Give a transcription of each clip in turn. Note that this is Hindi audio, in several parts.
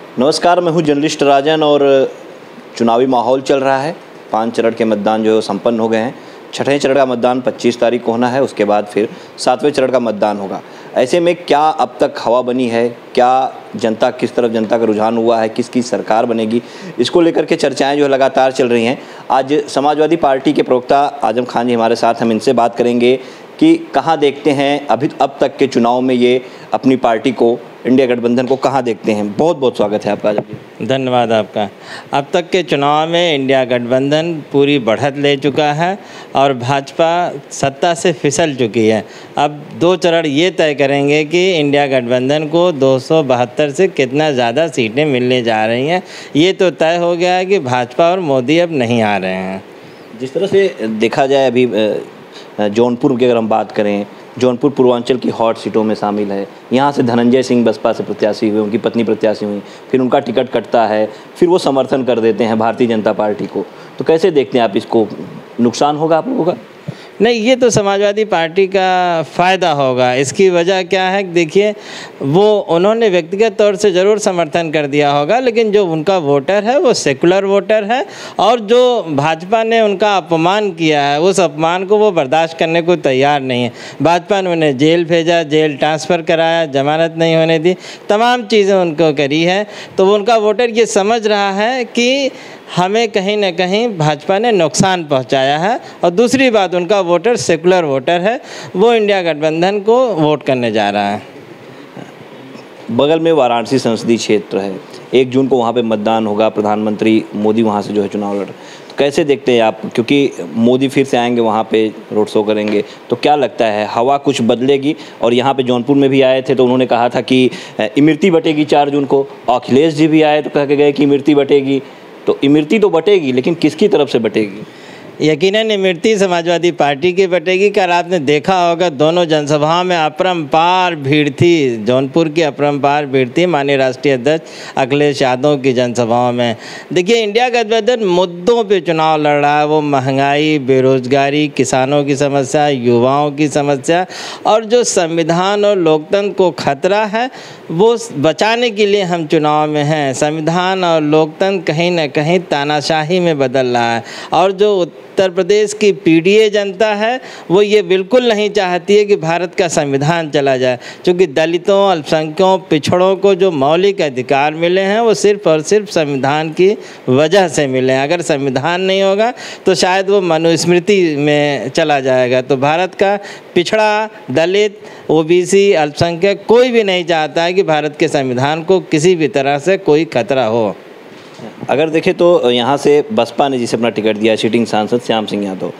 नमस्कार, मैं हूं जर्नलिस्ट राजन और चुनावी माहौल चल रहा है। 5 चरण के मतदान जो संपन्न हो गए हैं। छठे चरण का मतदान 25 तारीख को होना है, उसके बाद फिर 7वें चरण का मतदान होगा। ऐसे में क्या अब तक हवा बनी है, क्या जनता किस तरफ जनता का रुझान हुआ है, किसकी सरकार बनेगी, इसको लेकर के चर्चाएं जो लगातार चल रही हैं। आज समाजवादी पार्टी के प्रवक्ता आजम खान जी हमारे साथ, हम इनसे बात करेंगे कि कहाँ देखते हैं अब तक के चुनाव में ये अपनी पार्टी को, इंडिया गठबंधन को कहाँ देखते हैं। बहुत बहुत स्वागत है आपका। धन्यवाद आपका। अब तक के चुनाव में इंडिया गठबंधन पूरी बढ़त ले चुका है और भाजपा सत्ता से फिसल चुकी है। अब 2 चरण ये तय करेंगे कि इंडिया गठबंधन को 272 से कितना ज़्यादा सीटें मिलने जा रही हैं। ये तो तय हो गया है कि भाजपा और मोदी अब नहीं आ रहे हैं। जिस तरह से देखा जाए, अभी जौनपुर की अगर हम बात करें, जौनपुर पूर्वांचल की हॉट सीटों में शामिल है। यहाँ से धनंजय सिंह बसपा से प्रत्याशी हुए, उनकी पत्नी प्रत्याशी हुई, फिर उनका टिकट कटता है, फिर वो समर्थन कर देते हैं भारतीय जनता पार्टी को। तो कैसे देखते हैं आप इसको, नुकसान होगा आप लोगों का? नहीं, ये तो समाजवादी पार्टी का फ़ायदा होगा। इसकी वजह क्या है, देखिए वो उन्होंने व्यक्तिगत तौर से ज़रूर समर्थन कर दिया होगा, लेकिन जो उनका वोटर है वो सेकुलर वोटर है और जो भाजपा ने उनका अपमान किया है उस अपमान को वो बर्दाश्त करने को तैयार नहीं है। भाजपा ने उन्हें जेल भेजा, जेल ट्रांसफ़र कराया, जमानत नहीं होने दी, तमाम चीज़ें उनको करी है। तो उनका वोटर ये समझ रहा है कि हमें कहीं न कहीं भाजपा ने नुकसान पहुंचाया है। और दूसरी बात, उनका वोटर सेकुलर वोटर है, वो इंडिया गठबंधन को वोट करने जा रहा है। बगल में वाराणसी संसदीय क्षेत्र है, 1 जून को वहाँ पे मतदान होगा। प्रधानमंत्री मोदी वहाँ से जो है चुनाव लड़, तो कैसे देखते हैं आप, क्योंकि मोदी फिर से आएंगे वहाँ पे, रोड शो करेंगे, तो क्या लगता है हवा कुछ बदलेगी? और यहाँ पे जौनपुर में भी आए थे तो उन्होंने कहा था कि इमरती बटेगी 4 जून को। अखिलेश जी भी आए तो कह के गए कि इमरती बटेगी। तो इमरती तो बटेगी, लेकिन किसकी तरफ से बटेगी? यकीनन इमरती समाजवादी पार्टी की बटेगी। कल आपने देखा होगा दोनों जनसभाओं में अपरंपार भीड़ थी, जौनपुर की अपरंपार भीड़ थी माननीय राष्ट्रीय अध्यक्ष अखिलेश यादव की जनसभाओं में। देखिए, इंडिया गठबंधन मुद्दों पे चुनाव लड़ रहा है। वो महंगाई, बेरोजगारी, किसानों की समस्या, युवाओं की समस्या और जो संविधान और लोकतंत्र को खतरा है वो बचाने के लिए हम चुनाव में हैं। संविधान और लोकतंत्र कहीं ना कहीं तानाशाही में बदल रहा है और जो उत्तर प्रदेश की पीडीए जनता है वो ये बिल्कुल नहीं चाहती है कि भारत का संविधान चला जाए, क्योंकि दलितों, अल्पसंख्यकों, पिछड़ों को जो मौलिक अधिकार मिले हैं वो सिर्फ और सिर्फ संविधान की वजह से मिले हैं। अगर संविधान नहीं होगा तो शायद वो मनुस्मृति में चला जाएगा। तो भारत का पिछड़ा, दलित, ओबीसी, अल्पसंख्यक कोई भी नहीं चाहता है कि भारत के संविधान को किसी भी तरह से कोई खतरा हो। अगर देखें तो यहाँ से बसपा ने जिसे अपना टिकट दिया, सिटिंग सांसद श्याम सिंह यादव,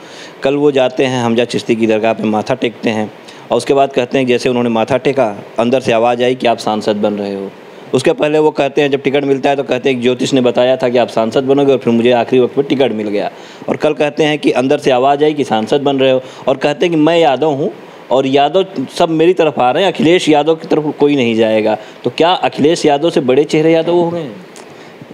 कल वो जाते हैं हमजा चिश्ती की दरगाह पे, माथा टेकते हैं और उसके बाद कहते हैं जैसे उन्होंने माथा टेका अंदर से आवाज़ आई कि आप सांसद बन रहे हो। उसके पहले वो कहते हैं, जब टिकट मिलता है तो कहते हैं ज्योतिष ने बताया था कि आप सांसद बनोगे, और फिर मुझे आखिरी वक्त पर टिकट मिल गया। और कल कहते हैं कि अंदर से आवाज़ आई कि सांसद बन रहे हो, और कहते हैं कि मैं यादव हूँ और यादव सब मेरी तरफ आ रहे हैं, अखिलेश यादव की तरफ कोई नहीं जाएगा। तो क्या अखिलेश यादव से बड़े चेहरे यादव हो गए हैं?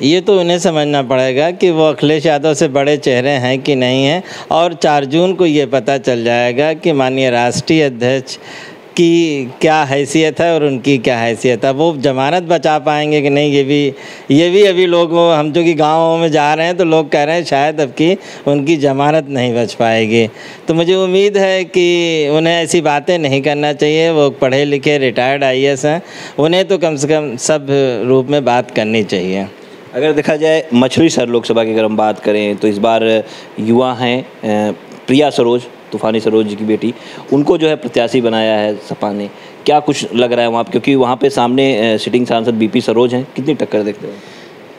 ये तो उन्हें समझना पड़ेगा कि वो अखिलेश यादव से बड़े चेहरे हैं कि नहीं हैं। और 4 जून को ये पता चल जाएगा कि माननीय राष्ट्रीय अध्यक्ष की क्या हैसियत है और उनकी क्या हैसियत है। वो जमानत बचा पाएंगे कि नहीं, ये भी अभी लोग, हम जो कि गाँवों में जा रहे हैं तो लोग कह रहे हैं शायद अब की उनकी जमानत नहीं बच पाएगी। तो मुझे उम्मीद है कि उन्हें ऐसी बातें नहीं करना चाहिए। वो पढ़े लिखे रिटायर्ड IAS हैं, उन्हें तो कम से कम सब रूप में बात करनी चाहिए। अगर देखा जाए मछली शहर लोकसभा की अगर हम बात करें तो इस बार युवा हैं, प्रिया सरोज, तूफानी सरोज जी की बेटी, उनको जो है प्रत्याशी बनाया है सपा ने। क्या कुछ लग रहा है वहाँ, क्योंकि वहाँ पे सामने सिटिंग सांसद BP सरोज हैं, कितनी टक्कर देखते हैं?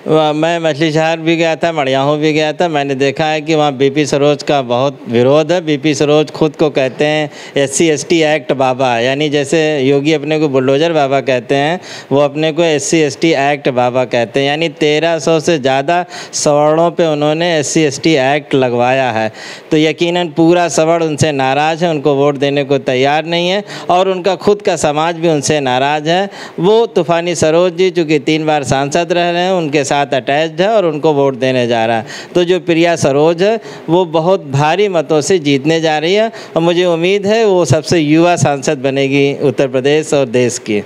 मैं मछली शहर भी गया था, मड़ियाहू भी गया था। मैंने देखा है कि वहाँ BP सरोज का बहुत विरोध है। BP सरोज खुद को कहते हैं SC/ST एक्ट बाबा, यानी जैसे योगी अपने को बुलडोजर बाबा कहते हैं, वो अपने को SC/ST एक्ट बाबा कहते हैं। यानी 1300 से ज़्यादा सवर्णों पे उन्होंने SC/ST एक्ट लगवाया है। तो यकीनन पूरा सवर्ण उनसे नाराज़ है, उनको वोट देने को तैयार नहीं है और उनका खुद का समाज भी उनसे नाराज़ है। वो तूफानी सरोज जी चूँकि 3 बार सांसद रह रहे हैं, उनके साथ अटैच्ड है और उनको वोट देने जा रहा है। तो जो प्रिया सरोज है वो बहुत भारी मतों से जीतने जा रही है और मुझे उम्मीद है वो सबसे युवा सांसद बनेगी उत्तर प्रदेश और देश की।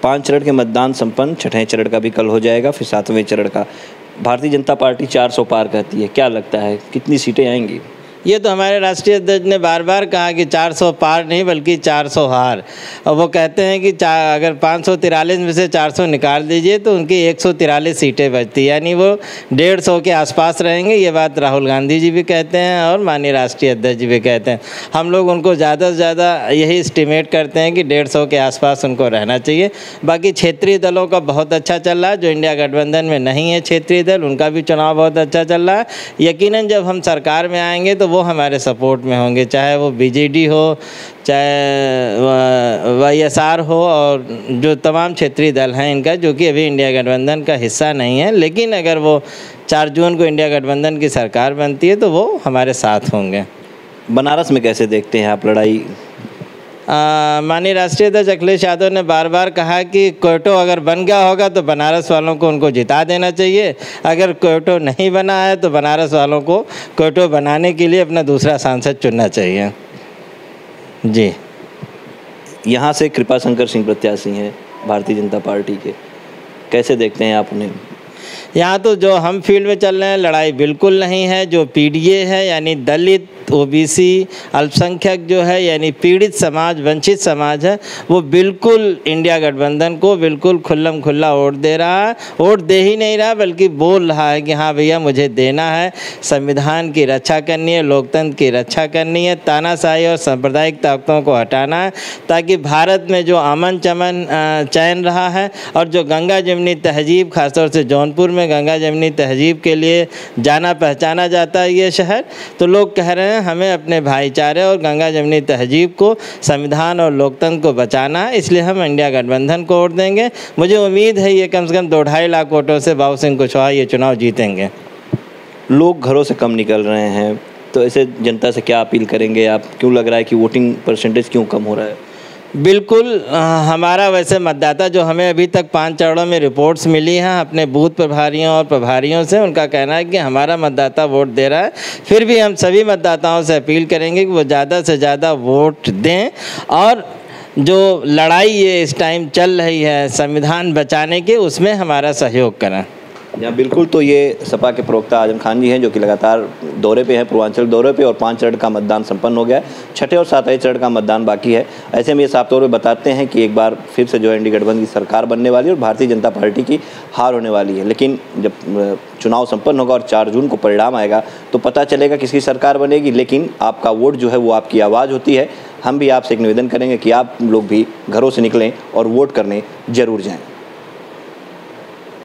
5 चरण के मतदान संपन्न, छठे चरण का भी कल हो जाएगा, फिर 7वें चरण का। भारतीय जनता पार्टी 400 पार कहती है, क्या लगता है कितनी सीटें आएंगी? ये तो हमारे राष्ट्रीय अध्यक्ष ने बार बार कहा कि 400 पार नहीं बल्कि 400 हार। और वो कहते हैं कि अगर 543 में से 400 निकाल दीजिए तो उनकी 143 सीटें बचती, यानी वो 150 के आसपास रहेंगे। ये बात राहुल गांधी जी भी कहते हैं और माननीय राष्ट्रीय अध्यक्ष जी भी कहते हैं। हम लोग उनको ज़्यादा से ज़्यादा यही एस्टिमेट करते हैं कि 150 के आसपास उनको रहना चाहिए। बाकी क्षेत्रीय दलों का बहुत अच्छा चल रहा है, जो इंडिया गठबंधन में नहीं है क्षेत्रीय दल, उनका भी चुनाव बहुत अच्छा चल रहा है। यकीनन जब हम सरकार में आएंगे तो वो हमारे सपोर्ट में होंगे, चाहे वो बीजेडी हो, चाहे वाईएसआर हो, और जो तमाम क्षेत्रीय दल हैं इनका, जो कि अभी इंडिया गठबंधन का हिस्सा नहीं है। लेकिन अगर वो 4 जून को इंडिया गठबंधन की सरकार बनती है तो वो हमारे साथ होंगे। बनारस में कैसे देखते हैं आप लड़ाई? माननीय राष्ट्रीय अध्यक्ष अखिलेश यादव ने बार बार कहा कि क्योटो अगर बन गया होगा तो बनारस वालों को उनको जिता देना चाहिए। अगर क्योटो नहीं बना है तो बनारस वालों को क्योटो बनाने के लिए अपना दूसरा सांसद चुनना चाहिए। जी। यहाँ से कृपा शंकर सिंह प्रत्याशी हैं भारतीय जनता पार्टी के, कैसे देखते हैं आप उन्हें? यहाँ तो जो हम फील्ड में चल रहे हैं, लड़ाई बिल्कुल नहीं है। जो पीडीए है यानी दलित, ओबीसी, अल्पसंख्यक जो है यानी पीड़ित समाज, वंचित समाज है, वो बिल्कुल इंडिया गठबंधन को बिल्कुल खुल्लम खुल्ला वोट दे रहा है। वोट दे ही नहीं रहा बल्कि बोल रहा है कि हाँ भैया मुझे देना है, संविधान की रक्षा करनी है, लोकतंत्र की रक्षा करनी है, तानाशाही और सांप्रदायिक ताकतों को हटाना है, ताकि भारत में जो अमन चमन चैन रहा है और जो गंगा जमुनी तहजीब, खासतौर से जौनपुर में गंगा जमुनी तहजीब के लिए जाना पहचाना जाता है ये शहर, तो लोग कह रहे हैं हमें अपने भाईचारे और गंगा जमुनी तहजीब को, संविधान और लोकतंत्र को बचाना है। इसलिए हम इंडिया गठबंधन को वोट देंगे। मुझे उम्मीद है ये कम से कम 2-2.5 लाख वोटों से बाबू सिंह कुशवाहा ये चुनाव जीतेंगे। लोग घरों से कम निकल रहे हैं, तो ऐसे जनता से क्या अपील करेंगे आप? क्यों लग रहा है कि वोटिंग परसेंटेज क्यों कम हो रहा है? बिल्कुल हमारा वैसे मतदाता जो हमें अभी तक 5 चरणों में रिपोर्ट्स मिली हैं अपने बूथ प्रभारियों और प्रभारियों से, उनका कहना है कि हमारा मतदाता वोट दे रहा है। फिर भी हम सभी मतदाताओं से अपील करेंगे कि वो ज़्यादा से ज़्यादा वोट दें और जो लड़ाई ये इस टाइम चल रही है संविधान बचाने की, उसमें हमारा सहयोग करें। या बिल्कुल, तो ये सपा के प्रवक्ता आजम खान जी हैं जो कि लगातार दौरे पे हैं, पूर्वांचल दौरे पे, और 5 चरण का मतदान संपन्न हो गया है, छठे और 7वें चरण का मतदान बाकी है। ऐसे में ये साफ तौर पे बताते हैं कि एक बार फिर से जो है इंडिया गठबंधन की सरकार बनने वाली है और भारतीय जनता पार्टी की हार होने वाली है। लेकिन जब चुनाव संपन्न होगा और 4 जून को परिणाम आएगा तो पता चलेगा किसकी सरकार बनेगी। लेकिन आपका वोट जो है वो आपकी आवाज़ होती है। हम भी आपसे एक निवेदन करेंगे कि आप लोग भी घरों से निकलें और वोट करने जरूर जाएँ।